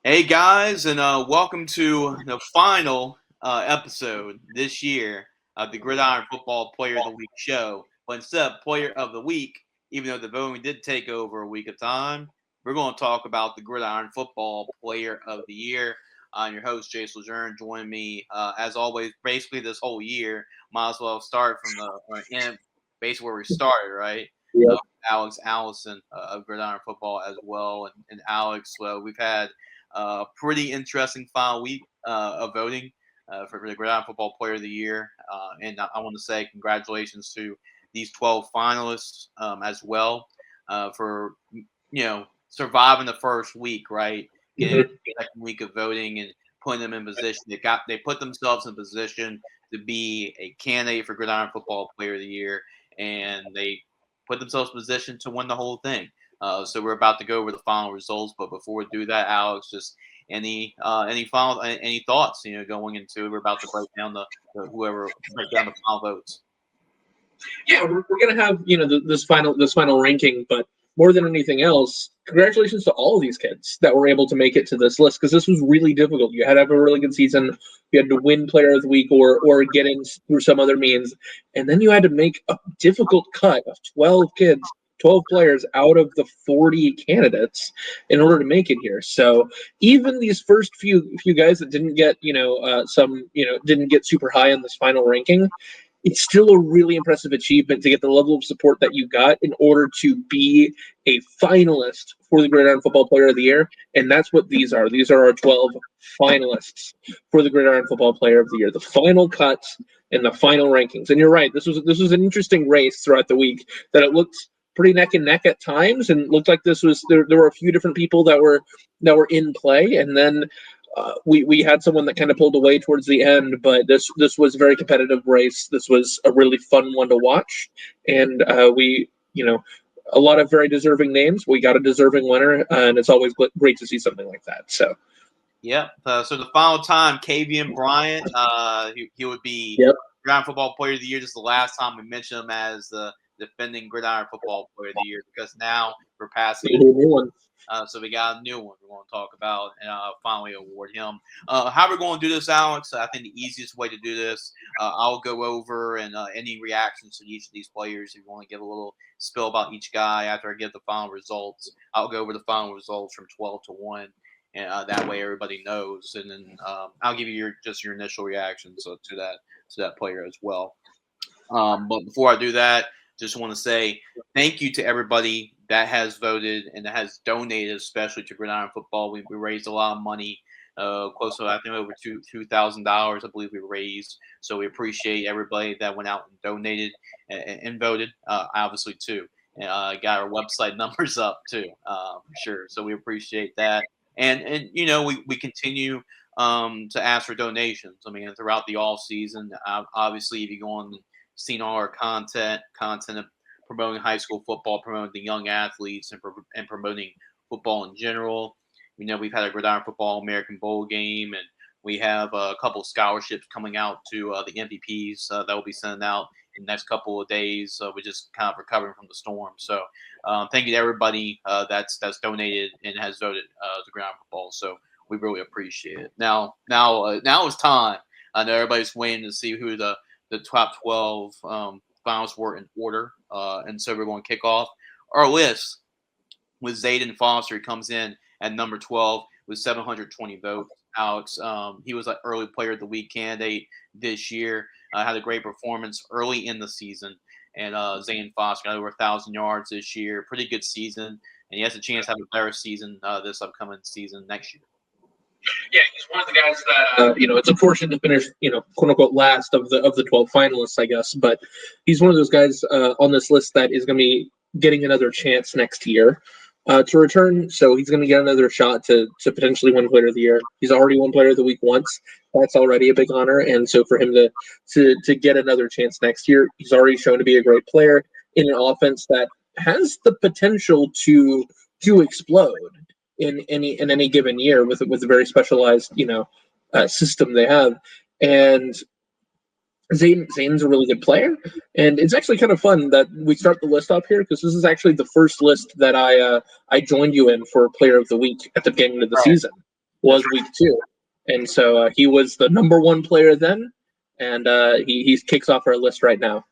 Hey guys, and welcome to the final episode this year of the Gridiron Football Player of the Week show. But instead of Player of the Week, even though the voting did take over a week of time, we're going to talk about the Gridiron Football Player of the Year. I'm your host, Jason Lejeune. Join me, as always, basically this whole year. Might as well start from the end, basically where we started, right? Yep. Alex Allison of Gridiron Football as well. And Alex, well, we've had pretty interesting final week of voting for the Gridiron Football Player of the Year. And I want to say congratulations to these 12 finalists as well for, surviving the first week, right? Getting Mhm. the second week of voting and putting them in position. They put themselves in position to be a candidate for Gridiron Football Player of the Year, and they put themselves in position to win the whole thing. So we're about to go over the final results, but before we do that, Alex, just any thoughts? Going into we're about to break down the whoever break down the final votes. Yeah, we're gonna have this final ranking, but more than anything else, congratulations to all of these kids that were able to make it to this list because this was really difficult. You had to have a really good season. You had to win Player of the Week or get in through some other means, and then you had to make a difficult cut of 12 kids. 12 players out of the 40 candidates in order to make it here. So even these first few guys that didn't get didn't get super high in this final ranking, it's still a really impressive achievement to get the level of support that you got in order to be a finalist for the Gridiron Football Player of the Year. And that's what these are. These are our 12 finalists for the Gridiron Football Player of the Year, the final cuts and the final rankings. And you're right, this was an interesting race throughout the week that it looked pretty neck and neck at times, and looked like there were a few different people that were in play, and then we had someone that kind of pulled away towards the end, but this was a very competitive race. This was a really fun one to watch, and a lot of very deserving names. We got a deserving winner, and it's always great to see something like that. So, Yep. So the final time, Kavian Bryant, he would be yep, Gridiron Football Player of the Year. Just the last time we mentioned him as the defending Gridiron Football Player of the Year, because now we're passing new one. so we got a new one we're going to talk about and finally award him. How we're going to do this, Alex? I think the easiest way to do this, I'll go over and any reactions to each of these players. If you want to give a little spill about each guy after I give the final results, I'll go over the final results from 12 to 1. And that way everybody knows. And then I'll give you your initial reactions to that player as well. But before I do that, just want to say thank you to everybody that has voted and that has donated, especially to Gridiron Football. We raised a lot of money, close to I think over $2,000, I believe we raised. So we appreciate everybody that went out and donated and voted, obviously too. And got our website numbers up too, for sure. So we appreciate that. And we continue to ask for donations. I mean, throughout the off season, obviously, if you go on seen all our content of promoting high school football, promoting the young athletes, and promoting football in general. We've had a Gridiron Football American Bowl game, and we have a couple of scholarships coming out to the MVPs that will be sending out in the next couple of days. We're just kind of recovering from the storm. So thank you to everybody that's donated and has voted to Gridiron Football. So we really appreciate it. Now it's time. I know everybody's waiting to see who the top 12 finalists were in order. And so we're going to kick off our list with Zayden Foster. He comes in at number 12 with 720 votes. Alex, he was an early player of the week candidate this year. Had a great performance early in the season. And Zayden Foster got over 1,000 yards this year. Pretty good season. And he has a chance to have a better season this upcoming season next year. Yeah, he's one of the guys that it's unfortunate to finish, quote unquote, last of the 12 finalists, I guess. But he's one of those guys on this list that is going to be getting another chance next year to return. So he's going to get another shot to potentially win Player of the Year. He's already won Player of the Week once. That's already a big honor. And so for him to get another chance next year, he's already shown to be a great player in an offense that has the potential to explode in any given year with a very specialized system they have. And Zane's a really good player, and it's actually kind of fun that we start the list up here because this is actually the first list that I joined you in for Player of the Week at the beginning of the season. was week 2, and so he was the number 1 player then, and he kicks off our list right now.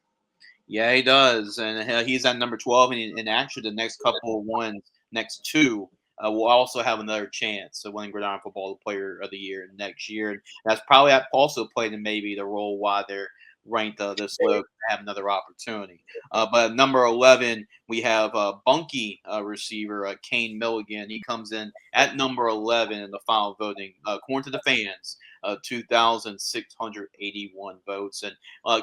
Yeah, he does, and he's at number 12, and actually the next couple of ones, next 2, will also have another chance of winning Gridiron Football Player of the Year next year. And that's probably also played in maybe the role why they're ranked this low to have another opportunity. But at number 11, we have Bunky receiver Kane Milligan. He comes in at number 11 in the final voting, according to the fans, 2,681 votes. And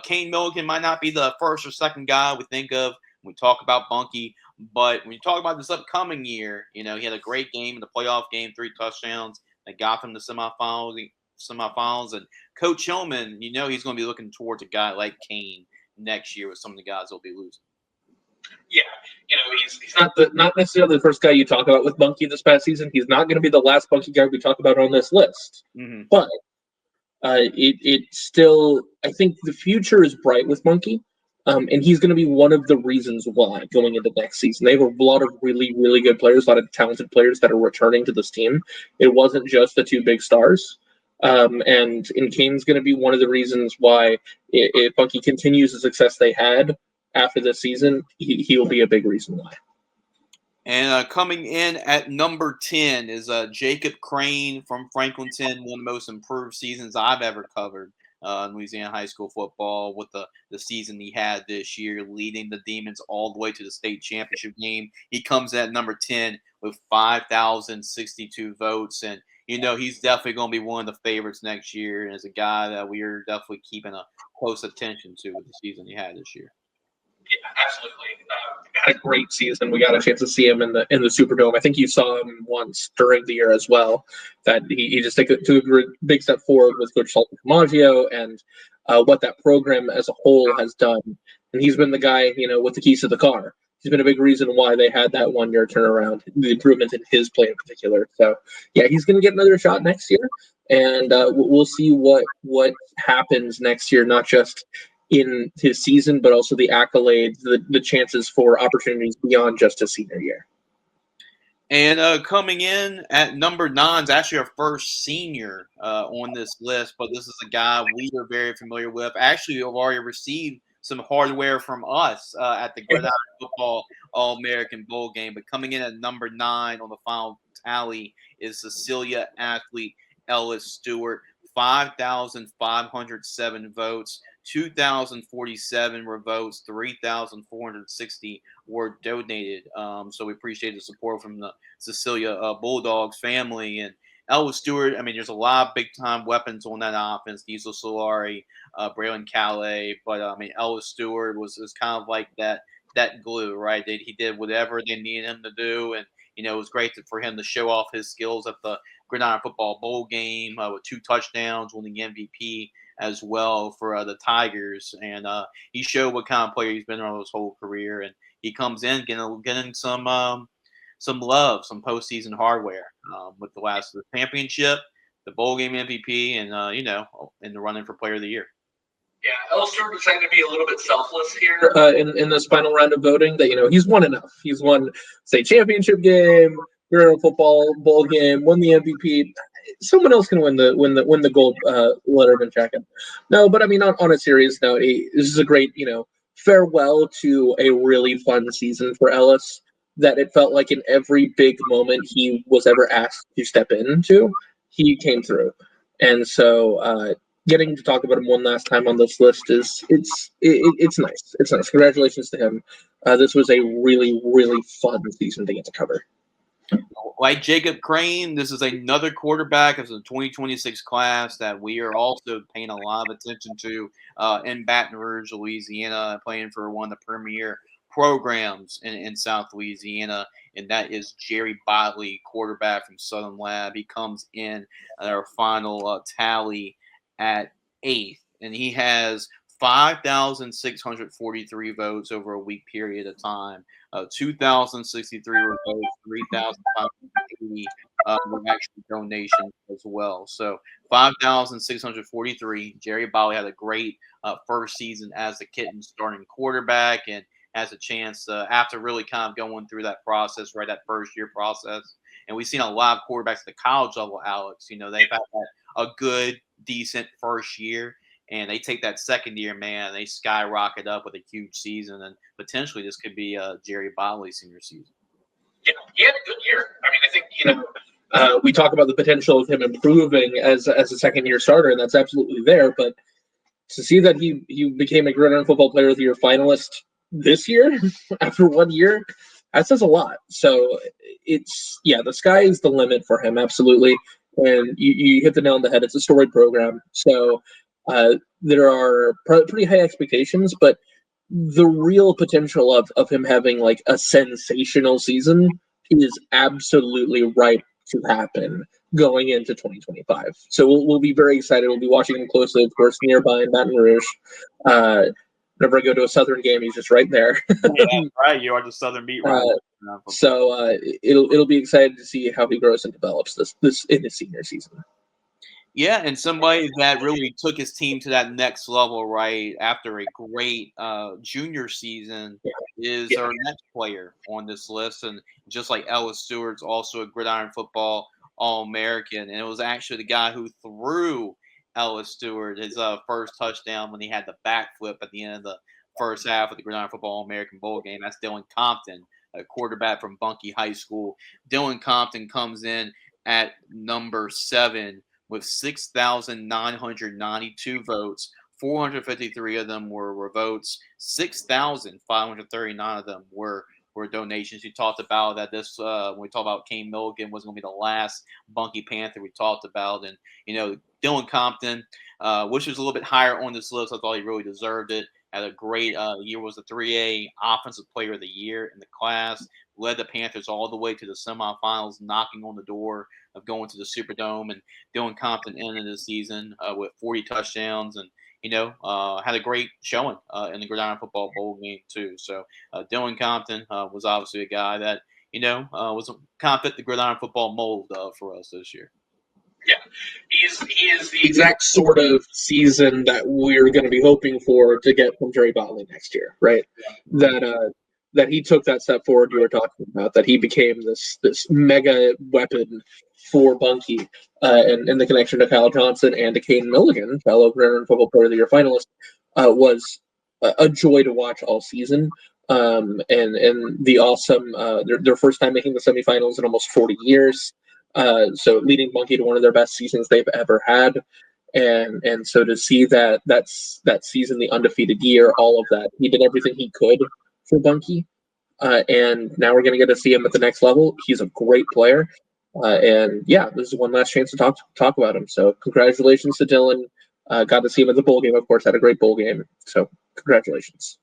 Kane Milligan might not be the first or second guy we think of when we talk about Bunky, but when you talk about this upcoming year, he had a great game in the playoff game, 3 touchdowns that got them to semifinals. And Coach Hillman, he's going to be looking towards a guy like Kane next year with some of the guys they'll be losing. Yeah, he's not necessarily the first guy you talk about with Bunky this past season. He's not going to be the last Bunky guy we talk about on this list. Mm-hmm. But it still, I think the future is bright with Bunky. And he's going to be one of the reasons why going into next season. They have a lot of really, really good players, a lot of talented players that are returning to this team. It wasn't just the 2 big stars. And Kane's going to be one of the reasons why if Bunky continues the success they had after this season, he will be a big reason why. And coming in at number 10 is Jacob Crane from Franklinton, one of the most improved seasons I've ever covered in Louisiana high school football with the season he had this year, leading the Demons all the way to the state championship game. He comes in at number 10 with 5,062 votes. And, he's definitely going to be one of the favorites next year, and is a guy that we are definitely keeping a close attention to with the season he had this year. Yeah, absolutely. Had a great season. We got a chance to see him in the Superdome. I think you saw him once during the year as well. That he just took a big step forward with Coach Salton Camaggio and what that program as a whole has done. And he's been the guy, with the keys to the car. He's been a big reason why they had that 1-year turnaround, the improvement in his play in particular. So, yeah, he's going to get another shot next year, and we'll see what happens next year, not just in his season, but also the accolades, the chances for opportunities beyond just his senior year. And coming in at number 9 is actually our first senior on this list, but this is a guy we are very familiar with. Actually, we've already received some hardware from us at the Gridiron Football All-American Bowl game. But coming in at number 9 on the final tally is Cecilia athlete Ellis Stewart, 5,507 votes. 2,047 were votes, 3,460 were donated. So we appreciate the support from the Cecilia Bulldogs family. And Ellis Stewart, there's a lot of big-time weapons on that offense. Diesel Solari, Braylon Calais. But, Ellis Stewart was kind of like that glue, right? He did whatever they needed him to do. And, it was great for him to show off his skills at the Gridiron Football Bowl game with 2 touchdowns, winning MVP as well for the Tigers. And he showed what kind of player he's been on his whole career. And he comes in getting some love, some postseason hardware with the last of the championship, the bowl game MVP, and in the running for Player of the Year. Yeah, Ellis Stewart is trying to be a little bit selfless here in this final round of voting. That he's won enough. He's won state championship game, Gridiron Football Bowl game, won the MVP. Someone else can win the gold Letterman jacket. No, but on a serious note, this is a great farewell to a really fun season for Ellis. That it felt like in every big moment he was ever asked to step into, he came through, and so. Getting to talk about him one last time on this list it's nice. It's nice. Congratulations to him. This was a really, really fun season to get to cover. Like Jacob Crane, this is another quarterback of the 2026 class that we are also paying a lot of attention to in Baton Rouge, Louisiana, playing for one of the premier programs in South Louisiana, and that is Jerry Botley, quarterback from Southern Lab. He comes in at our final tally at 8th, and he has 5,643 votes over a week period of time. 2,063 were votes, 3,580 were actually donations as well. So 5,643. Jerry Botley had a great first season as the Kittens starting quarterback, and has a chance after really kind of going through that process, right, that first year process, and we've seen a lot of quarterbacks at the college level, Alex. They've had a good, decent first year, and they take that second year, man, they skyrocket up with a huge season, and potentially this could be Jerry Botley's senior season. Yeah, he had a good year. I mean, I think, we talk about the potential of him improving as a second-year starter, and that's absolutely there, but to see that he became a Gridiron Football Player of the Year finalist this year after 1 year, that says a lot. So the sky is the limit for him, absolutely. And you hit the nail on the head. It's a storied program. So there are pretty high expectations, but the real potential of him having like a sensational season is absolutely ripe to happen going into 2025. So we'll be very excited. We'll be watching him closely, of course, nearby in Baton Rouge. Whenever I go to a Southern game, he's just right there. Yeah, right. You are the Southern beat writer. So it'll be exciting to see how he grows and develops this in his senior season. Yeah, and somebody that really took his team to that next level, right, after a great junior season is our next player on this list. And just like Ellis Stewart's also a Gridiron Football All-American. And it was actually the guy who threw Ellis Stewart his first touchdown when he had the backflip at the end of the first half of the Gridiron Football All-American Bowl game. That's Dylan Compton, a quarterback from Bunkie High School. Dylan Compton comes in at number 7 with 6,992 votes. 453 of them were votes. 6,539 of them were donations. You talked about that this when we talked about Kane Milligan was going to be the last Bunkie Panther we talked about. And, Dylan Compton, which was a little bit higher on this list. I thought he really deserved it. Had a great year, was the 3A Offensive Player of the Year in the class. Led the Panthers all the way to the semifinals, knocking on the door of going to the Superdome. And Dylan Compton ended the season with 40 touchdowns and, had a great showing in the Gridiron Football Bowl game too. So Dylan Compton was obviously a guy that, was kind of fit the Gridiron Football mold for us this year. Yeah, he is the exact sort of season that we're going to be hoping for to get from Jerry Botley next year, right? Yeah. That he took that step forward you were talking about, that he became this mega weapon for Bunkie, and the connection to Kyle Johnson and to Kane Milligan, fellow Gridiron Football Player of the Year finalist, was a joy to watch all season. And the awesome, their first time making the semifinals in almost 40 years. So leading Bunkie to one of their best seasons they've ever had, and so to see that season, the undefeated year, all of that, he did everything he could for Bunkie, and now we're going to get to see him at the next level. He's a great player, and this is one last chance to talk about him. So congratulations to Dylan. Got to see him at the bowl game, of course. Had a great bowl game. So congratulations.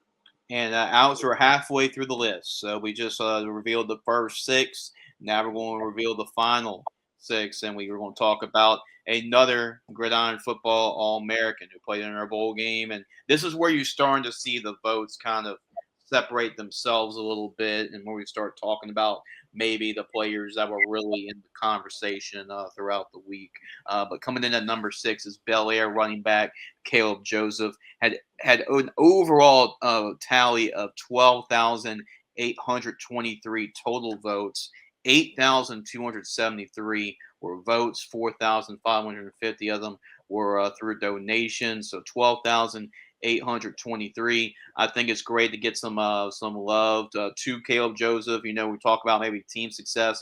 And Alex, we're halfway through the list. So we just revealed the first 6. Now we're going to reveal the final 6, and we were going to talk about another Gridiron Football All-American who played in our bowl game. And this is where you're starting to see the votes kind of separate themselves a little bit, and where we start talking about maybe the players that were really in the conversation throughout the week. But coming in at number 6 is Bel Air running back Caleb Joseph. Had an overall tally of 12,823 total votes. 8,273 were votes. 4,550 of them were through donations. So 12,823. I think it's great to get some love to Caleb Joseph. We talk about maybe team success,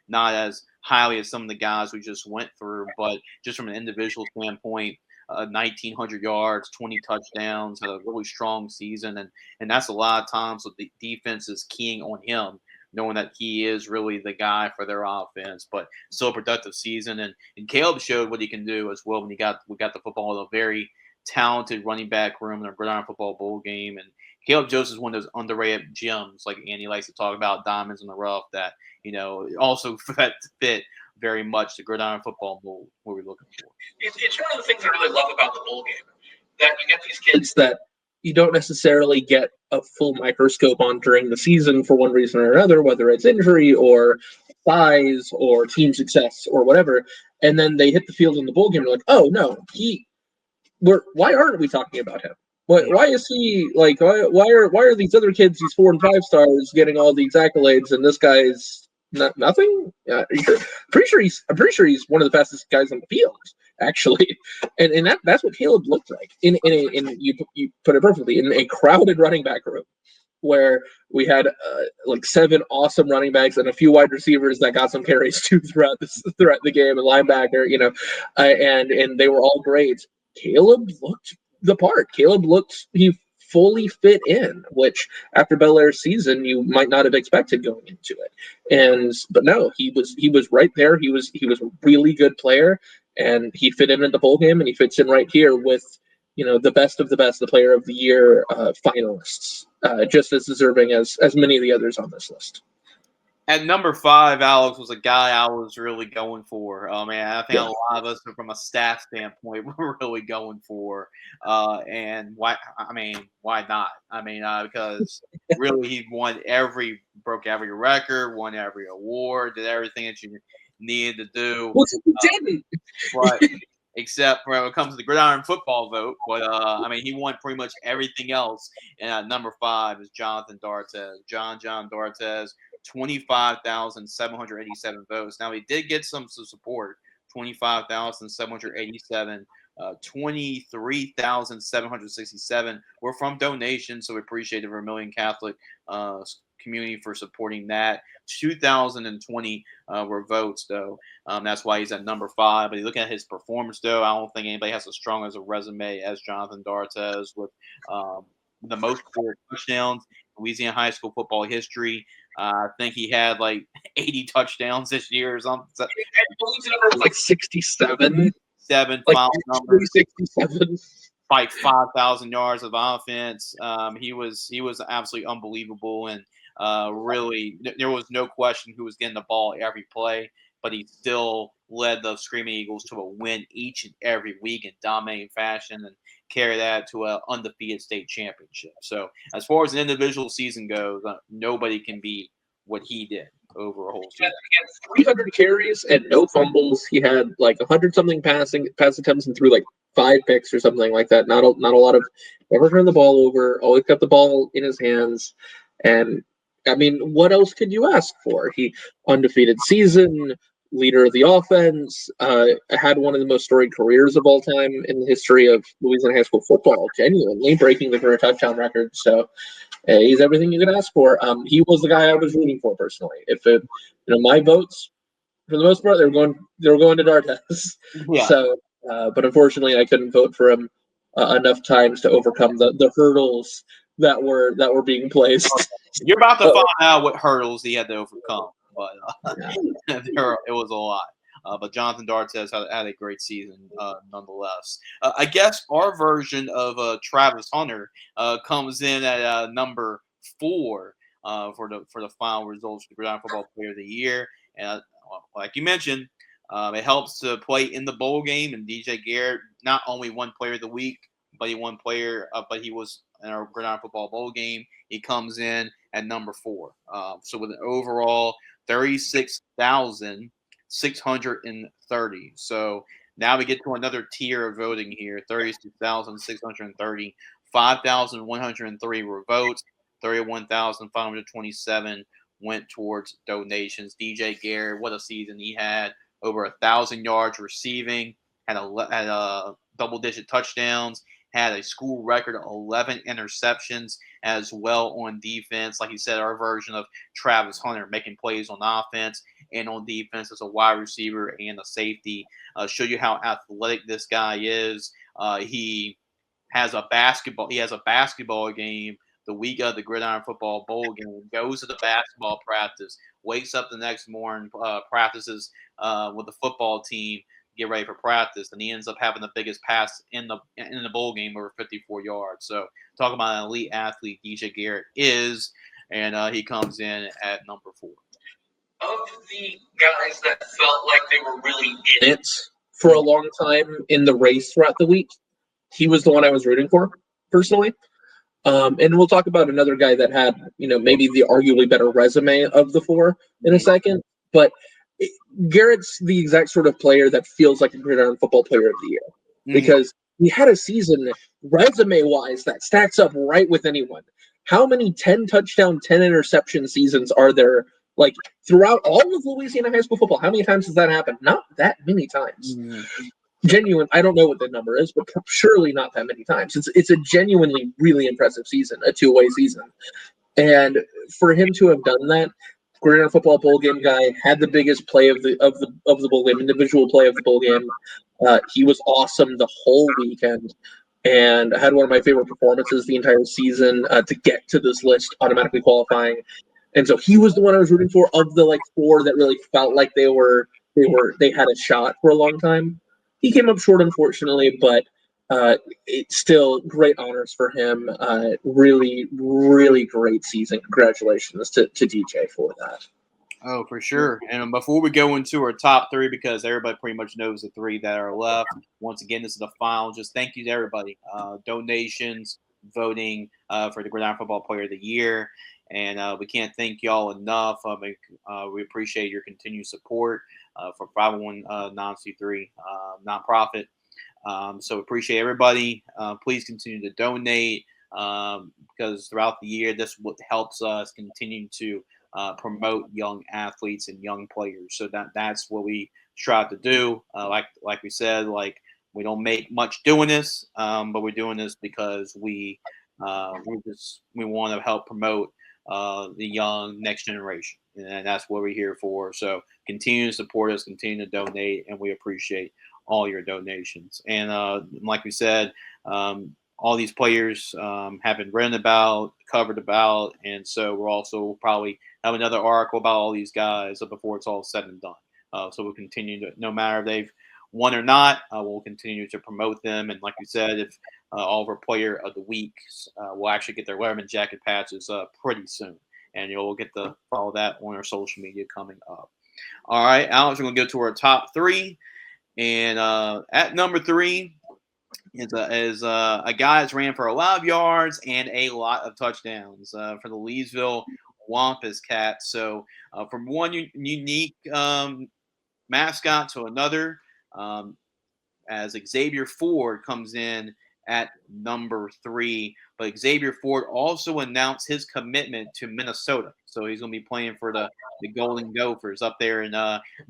not as highly as some of the guys we just went through, but just from an individual standpoint, 1,900 yards, 20 touchdowns, had a really strong season. And that's a lot of times what the defense is keying on him, knowing that he is really the guy for their offense. But still a productive season. And Caleb showed what he can do as well when we got the football in a very talented running back room in a Gridiron Football Bowl game. And Caleb Joseph is one of those underrated gems, like Andy likes to talk about, diamonds in the rough, that, also fit very much the Gridiron Football Bowl what we're looking for. It's one of the things I really love about the bowl game, that you get these kids that you don't necessarily get a full microscope on during the season for one reason or another, whether it's injury or size or team success or whatever, and then they hit the field in the bowl game and you're like, oh no, why aren't we talking about him? Why is he like? Why are these other kids, these 4 and 5 stars, getting all these accolades, and this guy's Nothing. Pretty sure he's. I'm pretty sure he's one of the fastest guys on the field, actually. And that's what Caleb looked like. In you put it perfectly, in a crowded running back room where we had like 7 awesome running backs and a few wide receivers that got some carries too throughout the game, and linebacker, and they were all great. Caleb looked the part. He fully fit in, which after Belair's season you might not have expected going into it. But no, he was right there. He was a really good player, and he fit in the bowl game, and he fits in right here with the best of the best, the player of the year finalists, just as deserving as many of the others on this list. At number 5, Alex was a guy I was really going for. Man, I think a lot of us, from a staff standpoint, were really going for. And why? I mean, why not? I mean, because really he broke every record, won every award, did everything that you needed to do. Well, he didn't. But except when it comes to the Gridiron football vote. But I mean, he won pretty much everything else. And number 5 is Jonathan D'Artez. John D'Artez. 25,787 votes. Now, he did get some support, 25,787. 23,767 were from donations, so we appreciate the Vermilion Catholic community for supporting that. 2,020 were votes, though. That's why he's at number 5. But you look at his performance, though, I don't think anybody has as strong as a resume as Jonathan D'Artez, with the most touchdowns in Louisiana high school football history. I think he had like 80 touchdowns this year or something. I believe the number was like 67. Final number. 67. Like 5,000 yards of offense. He was absolutely unbelievable, and really there was no question who was getting the ball every play. But he still led the Screaming Eagles to a win each and every week in dominating fashion, and carry that to an undefeated state championship. So as far as an individual season goes, nobody can beat what he did over a whole season. He had 300 carries and no fumbles. He had like 100-something pass attempts and threw like 5 picks or something like that. Not a lot of, never turned the ball over, always got the ball in his hands. And I mean, what else could you ask for? He undefeated season, leader of the offense, had one of the most storied careers of all time in the history of Louisiana high school football, genuinely breaking the career touchdown record. So he's everything you could ask for. He was the guy I was rooting for personally. My votes, for the most part, they were going to D'Artez. Yeah. So, but unfortunately, I couldn't vote for him enough times to overcome the hurdles that were being placed. You're about to find out what hurdles he had to overcome, but it was a lot. But Jonathan D'Artez had a great season nonetheless. I guess our version of Travis Hunter comes in at number 4 for the final results for the Gridiron Football Player of the Year. And like you mentioned, it helps to play in the bowl game. And DJ Garrett not only won Player of the Week, but he won but he was in our Gridiron Football Bowl game. He comes in at number 4. So with an overall 36,630. So now we get to another tier of voting here. 36,630. 5,103 were votes. 31,527 went towards donations. DJ Garrett, what a season he had. Over 1,000 yards receiving. Had a double-digit touchdowns. Had a school record of 11 interceptions as well on defense. Like you said, our version of Travis Hunter, making plays on offense and on defense as a wide receiver and a safety. Show you how athletic this guy is. He has a basketball game the week of the Gridiron Football Bowl game. Goes to the basketball practice. Wakes up the next morning, practices with the football team. Get ready for practice, and he ends up having the biggest pass in the bowl game, over 54 yards. So talk about an elite athlete DJ Garrett is, and he comes in at number 4. Of the guys that felt like they were really in it for a long time in the race throughout the week, he was the one I was rooting for personally. And we'll talk about another guy that had, maybe the arguably better resume of the 4 in a second, but Garrett's the exact sort of player that feels like a Gridiron Football Player of the Year, because he had a season resume-wise that stacks up right with anyone. How many 10 touchdown, 10 interception seasons are there Like throughout all of Louisiana high school football, how many times has that happened? Not that many times. Genuine. I don't know what the number is, but surely not that many times. It's a genuinely really impressive season, a two-way season, and for him to have done that, Gridiron Football Bowl Game guy had the biggest play of the bowl game, individual play of the bowl game. He was awesome the whole weekend, and had one of my favorite performances the entire season to get to this list, automatically qualifying. And so he was the one I was rooting for of the like four that really felt like they had a shot for a long time. He came up short, unfortunately, but it's still great honors for him. Really, really great season. Congratulations to DJ for that. Oh, for sure. And before we go into our top three, because everybody pretty much knows the three that are left, once again, this is the final. Just thank you to everybody. Donations, voting for the Gridiron Football Player of the Year. And we can't thank y'all enough. We appreciate your continued support for 501 non-C3 nonprofit. So appreciate everybody. Please continue to donate because throughout the year, this what helps us continue to promote young athletes and young players. So that's what we strive to do. Like we said, like we don't make much doing this, but we're doing this because we want to help promote the young next generation, and that's what we're here for. So continue to support us, continue to donate, and we appreciate all your donations. And like we said, all these players have been written about, covered about, and so we'll also probably have another article about all these guys before it's all said and done. So we'll continue to, no matter if they've won or not, we'll continue to promote them. And like we said, if all of our player of the weeks will actually get their Letterman jacket patches pretty soon, and you'll get to follow that on our social media coming up. All right, Alex, we're going to go to our top three. And at number three is a guy that's ran for a lot of yards and a lot of touchdowns for the Leesville Wampus Cats. So from one unique mascot to another, as Xavier Ford comes in at number three. But Xavier Ford also announced his commitment to Minnesota. So he's going to be playing for the Golden Gophers up there in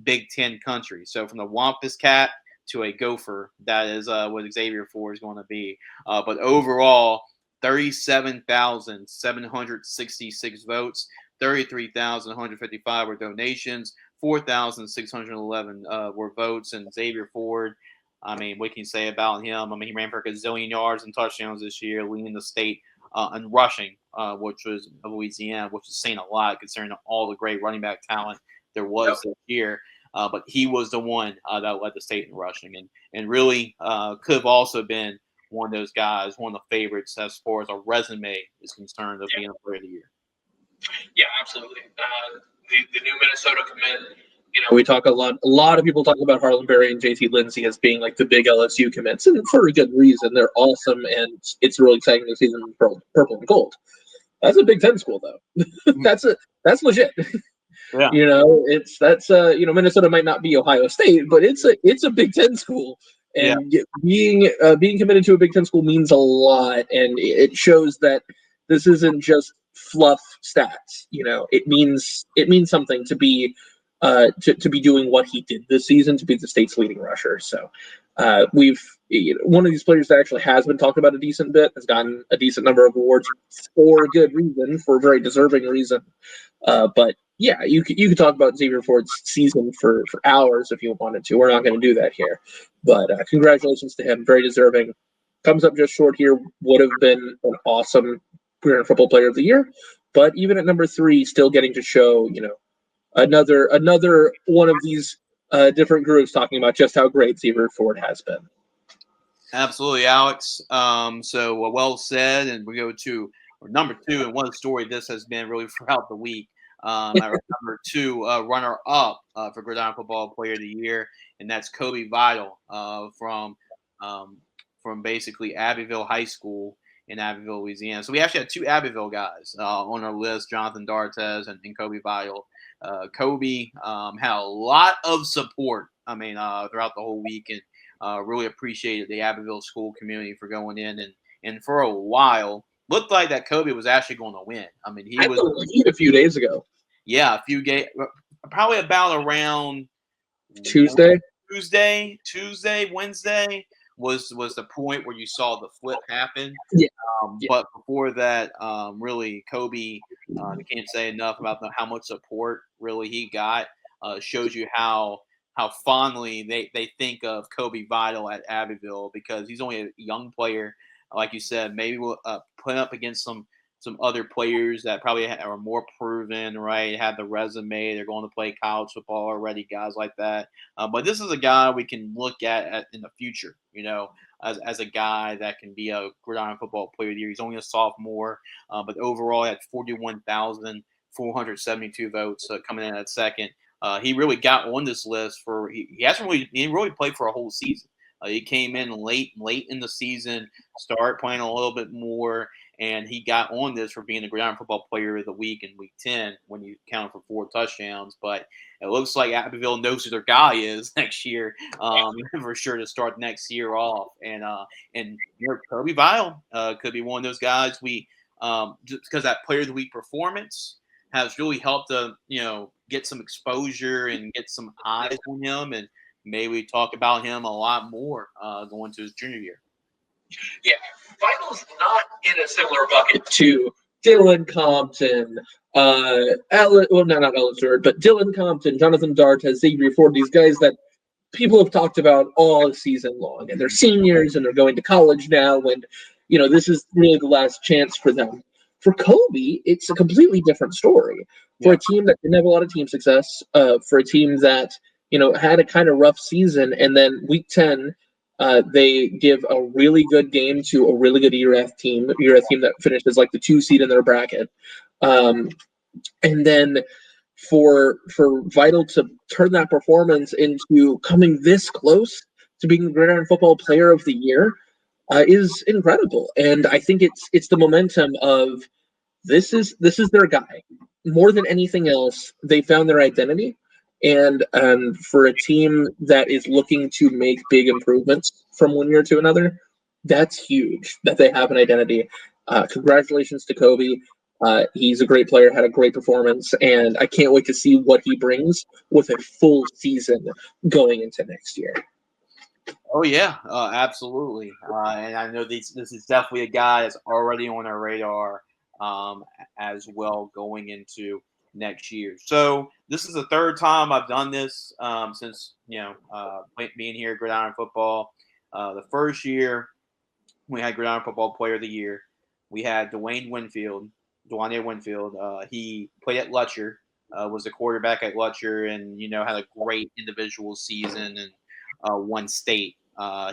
Big Ten country. So from the Wampus Cat to a Gopher, that is what Xavier Ford is going to be. But overall, 37,766 votes, 33,155 were donations, 4,611 were votes, and Xavier Ford, I mean, what can you say about him? I mean, he ran for a gazillion yards and touchdowns this year, leading the state in rushing, which was Louisiana, which is saying a lot considering all the great running back talent there was this year. But he was the one that led the state in rushing, and really could have also been one of those guys, one of the favorites as far as a resume is concerned of being a player of the year. Yeah, absolutely. The new Minnesota commit. You know, we talk a lot of people talk about Harlan Berry and JT Lindsay as being like the big LSU commits, and for a good reason. They're awesome, and it's really exciting to see them in purple and gold. That's a Big Ten school, though. that's legit. Yeah. You know, Minnesota might not be Ohio State, but it's a Big Ten school, and being committed to a Big Ten school means a lot, and it shows that this isn't just fluff stats. You know, it means something to be doing what he did this season, to be the state's leading rusher. So one of these players that actually has been talked about a decent bit, has gotten a decent number of awards for a good reason, for a very deserving reason. But yeah, you could talk about Xavier Ford's season for hours if you wanted to. We're not going to do that here. But congratulations to him. Very deserving. Comes up just short here. Would have been an awesome Gridiron Football Player of the Year. But even at number three, still getting to show, you know, another one of these different groups talking about just how great Xavier Ford has been. Absolutely, Alex. So well said, and we go to number two, and one story this has been really throughout the week. Number two runner-up for Gridiron Football Player of the Year, and that's Kobe Vital from basically Abbeville High School in Abbeville, Louisiana. So we actually had two Abbeville guys on our list, Jonathan D'Artes and Kobe Vital. Kobe had a lot of support, throughout the whole week, and really appreciated the Abbeville school community for going in, and for a while looked like that Kobe was actually going to win. I mean, he was the lead a few days ago. Yeah, a few games, probably about around Tuesday. Wednesday was the point where you saw the flip happen. Yeah. Yeah. But before that, really, Kobe, I can't say enough about how much support really he got. Shows you how fondly they think of Kobe Vital at Abbeville because he's only a young player. Like you said, maybe we'll put up against some other players that probably are more proven, right? Have the resume. They're going to play college football already, guys like that. But this is a guy we can look at in the future, as a guy that can be a Gridiron Football Player of the Year. He's only a sophomore, but overall, he had 41,472 votes coming in at second. He really got on this list he hasn't really he didn't really play for a whole season. He came in late in the season, started playing a little bit more, and he got on this for being the Gridiron Football Player of the Week in Week 10 when you count for 4 touchdowns. But it looks like Abbeville knows who their guy is next year, for sure to start next year off. And Kirby Vile could be one of those guys just because that Player of the Week performance has really helped to get some exposure and get some eyes on him, and maybe talk about him a lot more going to his junior year. Yeah, Vital's not in a similar bucket to Dylan Compton, not Alan Stewart, but Dylan Compton, Jonathan Dartes, Xavier Ford, these guys that people have talked about all season long, and they're seniors and they're going to college now, and this is really the last chance for them. For Kobe, it's a completely different story. For a team that didn't have a lot of team success, for a team that had a kind of rough season, and then Week 10, they give a really good game to a really good ERF team that finished as like the 2 seed in their bracket, and then for Vital to turn that performance into coming this close to being the Gridiron Football Player of the Year is incredible. And I think it's the momentum of this is their guy. More than anything else, they found their identity. And for a team that is looking to make big improvements from one year to another, that's huge that they have an identity. Congratulations to Kobe. He's a great player, had a great performance, and I can't wait to see what he brings with a full season going into next year. Oh yeah, absolutely. And I know this is definitely a guy that's already on our radar as well going into next year. So this is the third time I've done this since being here at Gridiron Football. The first year we had Gridiron Football Player of the Year. We had Dwayne Winfield. He played at Lutcher, was a quarterback at Lutcher, and had a great individual season and won state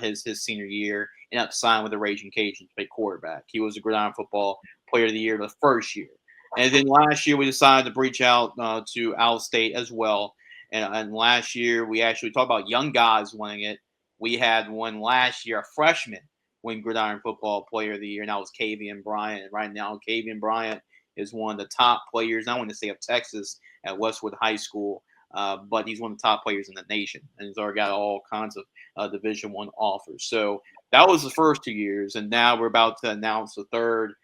his senior year. Ended up signing with the Raging Cajuns to play quarterback. He was a Gridiron Football Player of the Year the first year. And then last year we decided to reach out to Al State as well. And last year we actually talked about young guys winning it. We had one last year, a freshman win Gridiron Football Player of the Year, and that was Kavian Bryant. Right now, Kavian Bryant is one of the top players, not only in the state of Texas at Westwood High School, but he's one of the top players in the nation, and he's already got all kinds of Division I offers. So that was the first 2 years, and now we're about to announce the third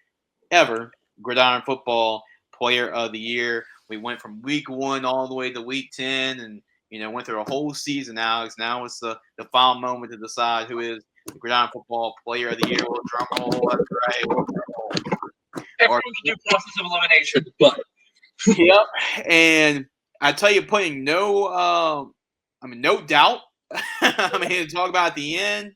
ever Gridiron Football Player of the Year. We went from Week 1 all the way to Week 10, and went through a whole season, Alex. Now it's the final moment to decide who is the Gridiron Football Player of the Year. We'll drum roll. That's right. Everyone can do process of elimination, but yep. And I tell you, putting no doubt. To talk about at the end,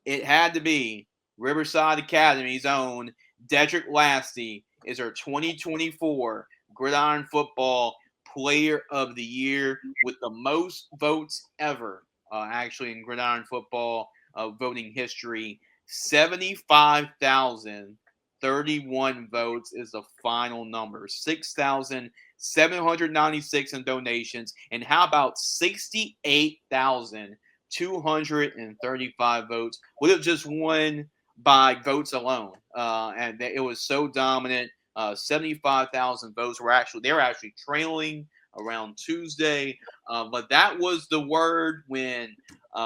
it had to be Riverside Academy's own Dedrick Lasty is our 2024 Gridiron Football Player of the Year with the most votes ever, actually in Gridiron Football voting history. 75,031 votes is the final number. 6,796 in donations. And how about 68,235 votes? Would have just won by votes alone. And it was so dominant. 75,000 votes they were actually trailing around Tuesday. But that was the word when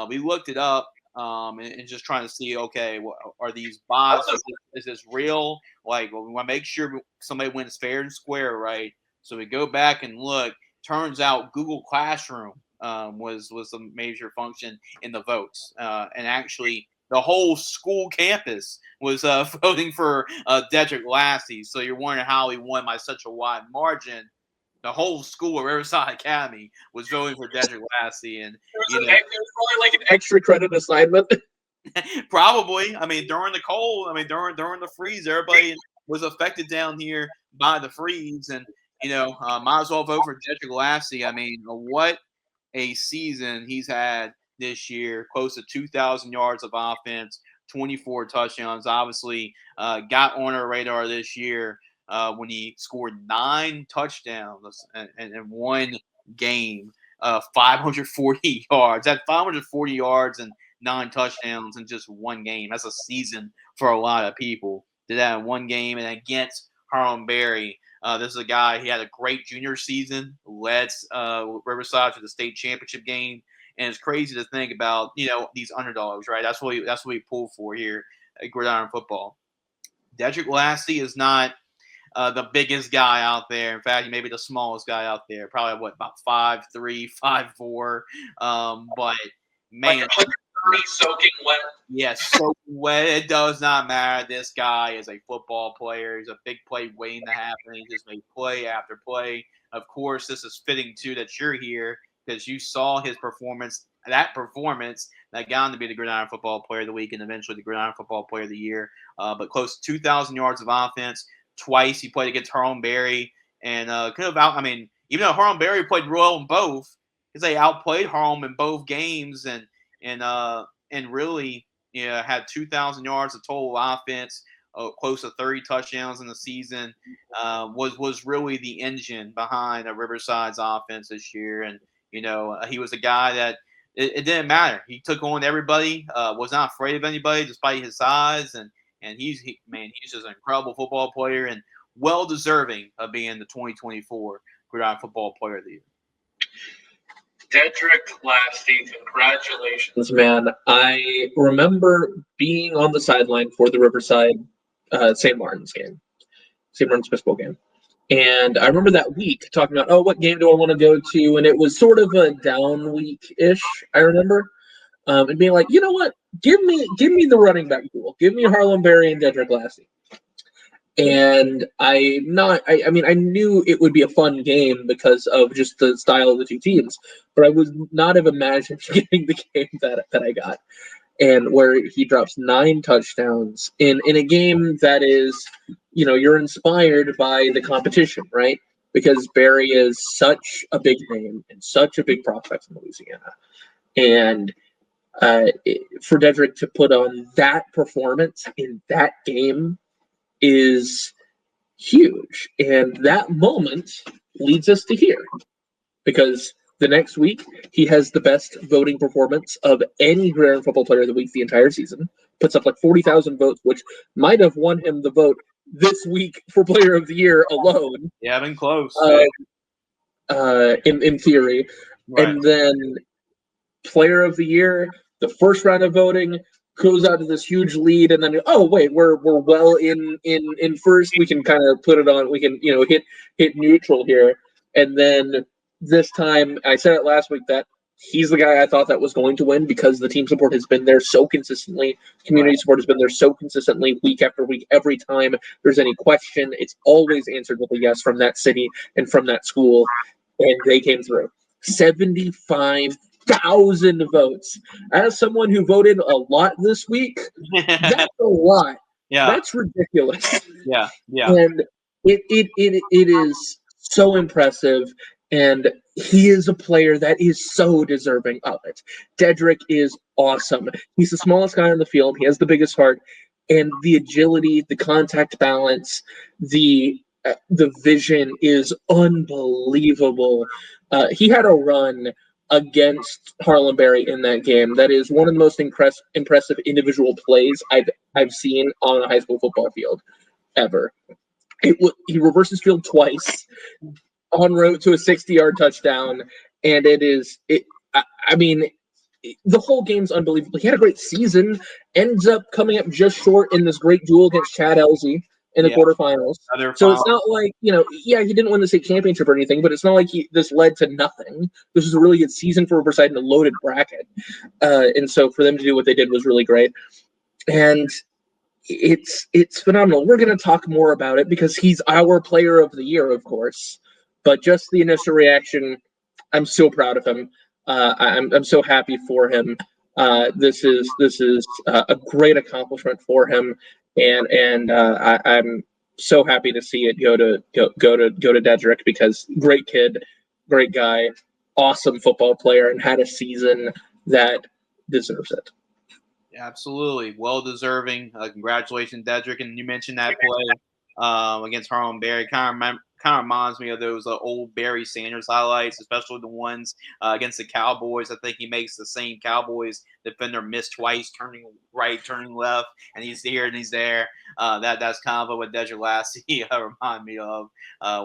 we looked it up and just trying to see, okay, are these bots? Is this real? Like, we want to make sure somebody wins fair and square, right? So we go back and look. Turns out Google Classroom was a major function in the votes, and actually the whole school campus was voting for Dedrick Lassie. So you're wondering how he won by such a wide margin. The whole school of Riverside Academy was voting for Dedrick Lassie, and It was probably like an extra credit assignment. probably. I mean, during the cold, I mean, during the freeze, everybody was affected down here by the freeze, and might as well vote for Dedrick Lassie. I mean, what a season he's had this year, close to 2,000 yards of offense, 24 touchdowns. Obviously, got on our radar this year when he scored 9 touchdowns in one game, 540 yards. That 540 yards and 9 touchdowns in just one game. That's a season for a lot of people. Did that in one game, and against Harlem Berry. This is a guy, he had a great junior season, led Riverside to the state championship game. And it's crazy to think about, these underdogs, right? That's what we pull for here at Gridiron football. Dedrick Lassie is not the biggest guy out there. In fact, he may be the smallest guy out there. Probably, about 5'3", 5'4". But, man. Like soaking wet. Yes, soaking wet. It does not matter. This guy is a football player. He's a big play waiting to happen. He just made play after play. Of course, this is fitting, too, that you're here because you saw his performance, that got him to be the Gridiron Football Player of the Week and eventually the Gridiron Football Player of the Year. But close to 2,000 yards of offense. Twice he played against Harlem Berry. And even though Harlem Berry played well in both, because they outplayed Harlem in both games and really had 2,000 yards of total offense, close to 30 touchdowns in the season, was really the engine behind Riverside's offense this year. And, he was a guy that it didn't matter. He took on everybody, was not afraid of anybody despite his size. And he's just an incredible football player and well deserving of being the 2024 Gridiron Football Player of the Year. Dedrick Lassie, congratulations, man. I remember being on the sideline for the Riverside St. Martin's Bispo game. And I remember that week talking about, what game do I want to go to? And it was sort of a down week-ish, I remember. And being like, you know what? Give me the running back pool. Give me Harlem Berry and Dedrick Lassie. And I knew it would be a fun game because of just the style of the two teams, but I would not have imagined getting the game that I got, and where he drops 9 touchdowns in a game that is, you're inspired by the competition, right? Because Berry is such a big name and such a big prospect in Louisiana, and for Dedrick to put on that performance in that game is huge. And that moment leads us to here, because the next week he has the best voting performance of any Gridiron Football Player of the Week the entire season, puts up like 40,000 votes, which might have won him the vote this week for Player of the Year alone. Yeah, been close. In theory. Right. And then Player of the Year, the first round of voting, goes out to this huge lead, and then we're well in first. We can kind of put it on. We can hit neutral here, and then this time I said it last week that he's the guy I thought that was going to win because the team support has been there so consistently. Community support has been there so consistently week after week. Every time there's any question, it's always answered with a yes from that city and from that school, and they came through. 75,000 votes. As someone who voted a lot this week, that's a lot. Yeah, that's ridiculous. Yeah. And it is so impressive, and he is a player that is so deserving of it. Dedrick is awesome. He's the smallest guy on the field. He has the biggest heart, and the agility, the contact balance, the vision is unbelievable. He had a run against Harlem Berry in that game that is one of the most impressive individual plays I've seen on a high school football field ever. He reverses field twice en route to a 60-yard touchdown, and the whole game's unbelievable. He had a great season, ends up coming up just short in this great duel against Chad Elsey, in the Yeah, quarterfinals. other So it's final. not like, yeah, he didn't win the state championship or anything, but it's not like this led to nothing. This was a really good season for Riverside in a loaded bracket. And so for them to do what they did was really great. And it's phenomenal. We're going to talk more about it because he's our player of the year, of course. But just the initial reaction, I'm so proud of him. I'm so happy for him. This is a great accomplishment for him, and I'm so happy to see it go to Dedrick because great kid, great guy, awesome football player, and had a season that deserves it. Absolutely, well deserving. Congratulations, Dedrick. And you mentioned that play against Harlem Berry. Kind of reminds me of those old Barry Sanders highlights, especially the ones against the Cowboys. I think he makes the same Cowboys defender miss twice, turning right, turning left, and he's here and he's there. That's kind of what Dedrick Lassie remind me of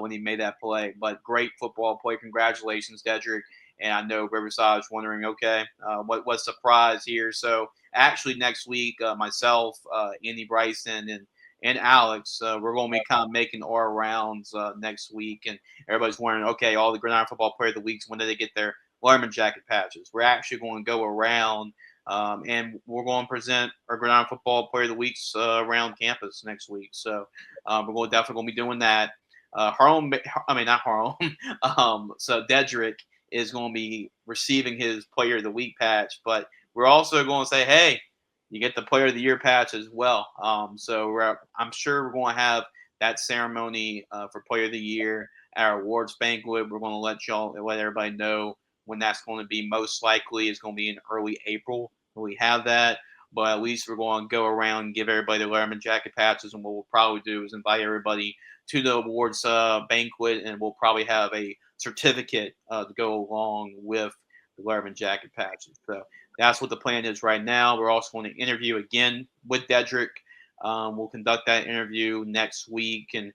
when he made that play. But great football play. Congratulations, Dedrick. And I know Riverside's wondering, okay, what's the prize here? So actually, next week, myself, Andy Bryson, and Alex, we're going to be kind of making our rounds next week, and everybody's wondering, okay, all the Gridiron Football Player of the Weeks, when do they get their Letterman jacket patches? We're actually going to go around, and we're going to present our Gridiron Football Player of the Weeks around campus next week. So definitely going to be doing that. Not Harlem. So Dedrick is going to be receiving his Player of the Week patch, but we're also going to say, hey, you get the Player of the Year patch as well. I'm sure we're going to have that ceremony for Player of the Year at our awards banquet. We're going to let everybody know when that's going to be. Most likely, it's going to be in early April when we have that. But at least we're going to go around and give everybody the Letterman jacket patches. And what we'll probably do is invite everybody to the awards banquet, and we'll probably have a certificate to go along with the Letterman jacket patches. So that's what the plan is right now. We're also going to interview again with Dedrick. We'll conduct that interview next week and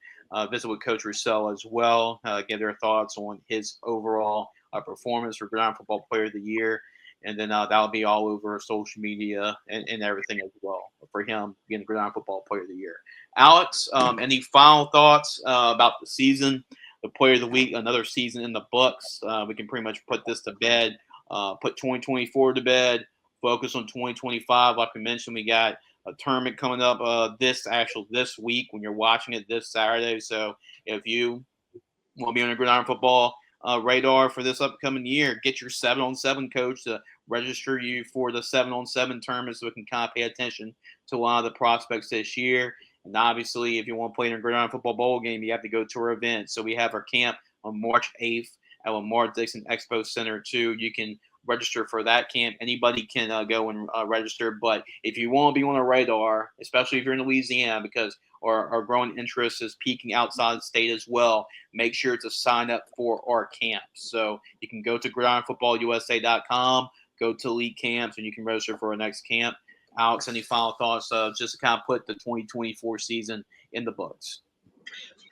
visit with Coach Russell as well, get their thoughts on his overall performance for Gridiron Football Player of the Year. And then that'll be all over social media and everything as well for him being the Gridiron Football Player of the Year. Alex, any final thoughts about the season, the Player of the Week, another season in the books? We can pretty much put this to bed. Put 2024 to bed, focus on 2025. Like we mentioned, we got a tournament coming up this week when you're watching it this Saturday. So if you want to be on a Gridiron Football radar for this upcoming year, get your 7-on-7 coach to register you for the 7-on-7 tournament so we can kind of pay attention to a lot of the prospects this year. And obviously, if you want to play in a Gridiron Football Bowl game, you have to go to our event. So we have our camp on March 8th at Lamar Dixon Expo Center too. You can register for that camp. Anybody can go and register. But if you want to be on a radar, especially if you're in Louisiana, because our growing interest is peaking outside the state as well, make sure to sign up for our camp. So you can go to gridironfootballusa.com, go to Elite Camps, and you can register for our next camp. Alex, any final thoughts just to kind of put the 2024 season in the books?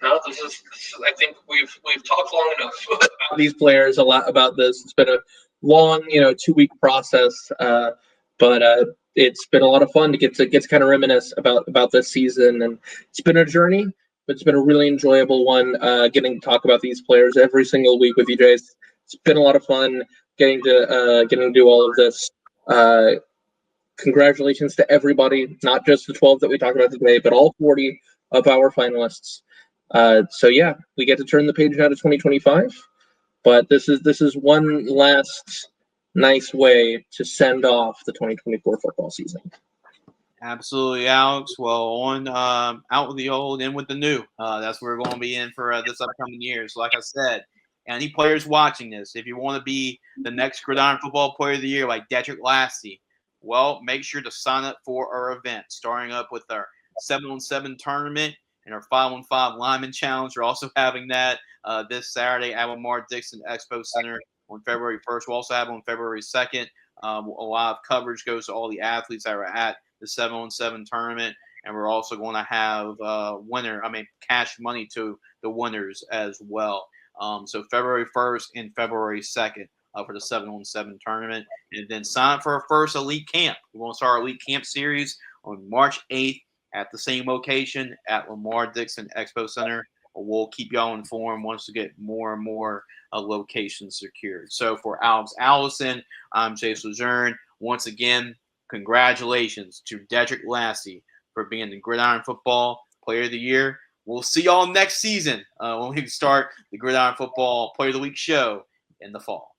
No, I think we've talked long enough about these players, a lot about this. It's been a long, 2-week process, but it's been a lot of fun to get to kind of reminisce about this season, and it's been a journey, but it's been a really enjoyable one. Getting to talk about these players every single week with you, Jace. It's been a lot of fun getting to do all of this. Congratulations to everybody, not just the 12 that we talked about today, but all 40 of our finalists. So yeah, we get to turn the page now to 2025, but this is one last nice way to send off the 2024 football season. Absolutely, Alex. Well, on out with the old, in with the new. That's where we're going to be in for this upcoming year. So, like I said, any players watching this, if you want to be the next Gridiron Football Player of the Year like Dedrick Lassie, well, make sure to sign up for our event, starting up with our 7-on-7 tournament and our 5-on-5 lineman challenge. We're also having that this Saturday at Lamar Dixon Expo Center on February 1st. We'll also have on February 2nd. A lot of coverage goes to all the athletes that are at the 7-on-7 tournament, and we're also going to have cash money to the winners as well. So February 1st and February 2nd for the 7-on-7 tournament, and then sign up for our first elite camp. We want to start our elite camp series on March 8th at the same location at Lamar Dixon Expo Center. We'll keep y'all informed once we get more and more locations secured. So for Alex Allison, I'm Chase Lejeune. Once again, congratulations to Dedrick Lassie for being the Gridiron Football Player of the Year. We'll see y'all next season when we start the Gridiron Football Player of the Week show in the fall.